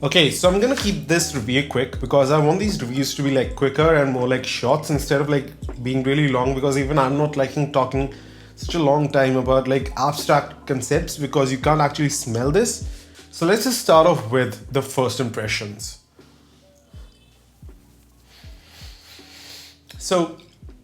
Okay, so I'm gonna keep this review quick because I want these reviews to be like quicker and more like shorts instead of like being really long, because even I'm not liking talking such a long time about like abstract concepts because you can't actually smell this. So let's just start off with the first impressions. So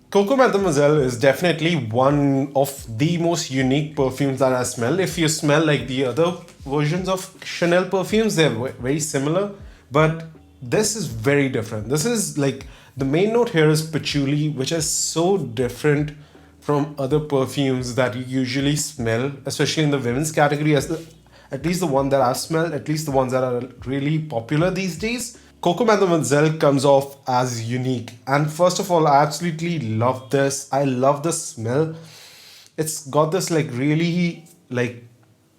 Coco Mademoiselle is definitely one of the most unique perfumes that I smell. If you smell like the other versions of Chanel perfumes, they're very similar, but this is very different. This is like the main note here is patchouli, which is so different from other perfumes that you usually smell, especially in the women's category, at least the one that I've smelled, at least the ones that are really popular these days. Coco Mademoiselle comes off as unique. And first of all, I absolutely love this. I love the smell. It's got this like really like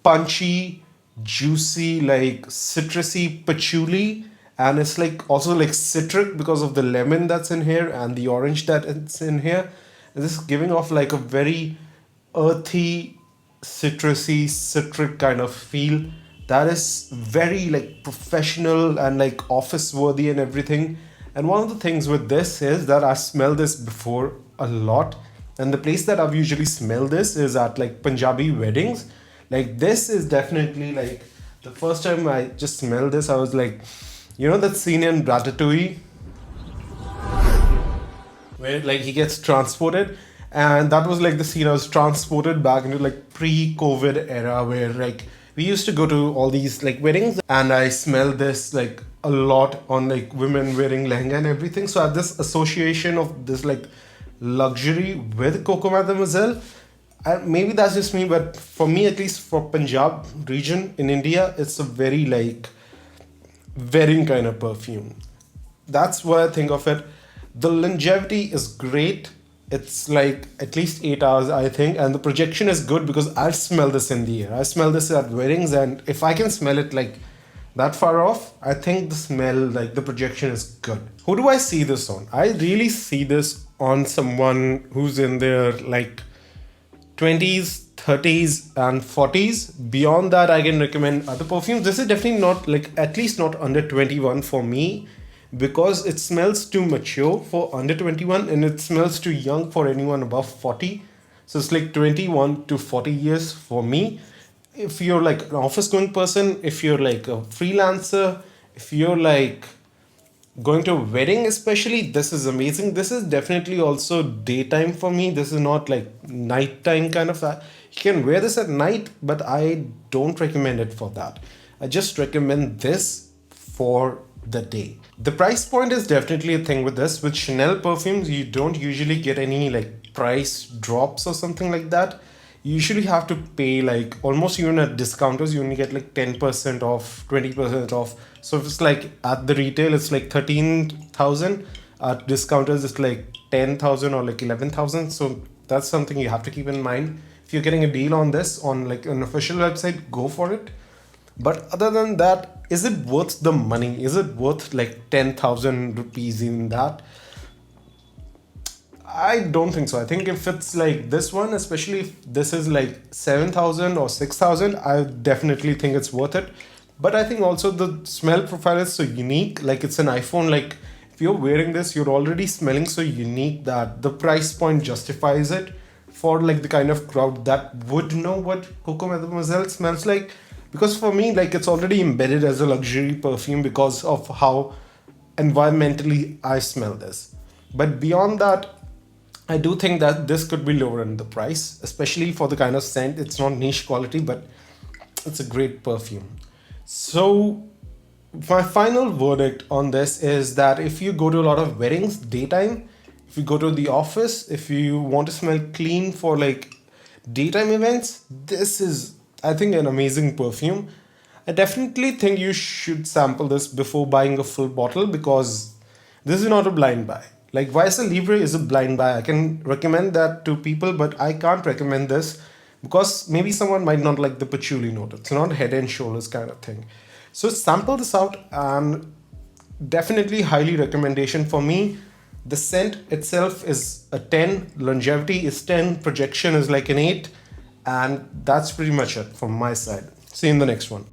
punchy, juicy, like citrusy patchouli. And it's like also like citric because of the lemon that's in here and the orange that it's in here. And this is giving off like a very earthy, citrusy, citric kind of feel that is very like professional and like office worthy and everything. And one of the things with this is that I smelled this before a lot, and the place that I've usually smelled this is at like Punjabi weddings. Like this is definitely like the first time I just smelled this, I was like, you know that scene in Ratatouille where like he gets transported, and that was like the scene I was transported back into like pre-COVID era where like we used to go to all these like weddings, and I smelled this like a lot on like women wearing lehenga and everything. So I have this association of this like luxury with Coco Mademoiselle. Maybe that's just me, but for me, at least for Punjab region in India, it's a very like wedding kind of perfume. That's what I think of it. The longevity is great. It's like at least 8 hours, I think, and the projection is good because I smell this in the air. I smell this at weddings, and if I can smell it like that far off, I think the smell, like the projection is good. Who do I see this on? I really see this on someone who's in their like 20s, 30s, and 40s. Beyond that, I can recommend other perfumes. This is definitely not like, at least not under 21 for me, because it smells too mature for under 21 and it smells too young for anyone above 40. So it's like 21 to 40 years for me. If you're like an office going person, if you're like a freelancer, if you're like going to a wedding especially, this is amazing. This is definitely also daytime for me. This is not like nighttime kind of that. You can wear this at night, but I don't recommend it for that. I just recommend this for the day. The price point is definitely a thing with this. With Chanel perfumes, you don't usually get any like price drops or something like that. You usually have to pay like almost, even at discounters, you only get like 10% off, 20% off. So if it's like at the retail, it's like 13,000. At discounters, it's like 10,000 or like 11,000. So that's something you have to keep in mind. If you're getting a deal on this on like an official website, go for it. But other than that, is it worth the money? Is it worth like 10,000 rupees in that? I don't think so. I think if it's like this one, especially if this is like 7,000 or 6,000, I definitely think it's worth it. But I think also the smell profile is so unique. Like it's an iPhone. Like if you're wearing this, you're already smelling so unique that the price point justifies it for like the kind of crowd that would know what Coco Mademoiselle smells like. Because for me, like it's already embedded as a luxury perfume because of how environmentally I smell this. But beyond that, I do think that this could be lower in the price, especially for the kind of scent. It's not niche quality, but it's a great perfume. So my final verdict on this is that if you go to a lot of weddings daytime, if you go to the office, if you want to smell clean for like daytime events, this is, I think, an amazing perfume. I definitely think you should sample this before buying a full bottle, because this is not a blind buy. Like Vice Libre is a blind buy. I can recommend that to people, but I can't recommend this because maybe someone might not like the patchouli note. It's not Head and Shoulders kind of thing. So sample this out, and definitely highly recommendation for me. The scent itself is a 10, longevity is 10, projection is like an 8, and that's pretty much it from my side. See you in the next one.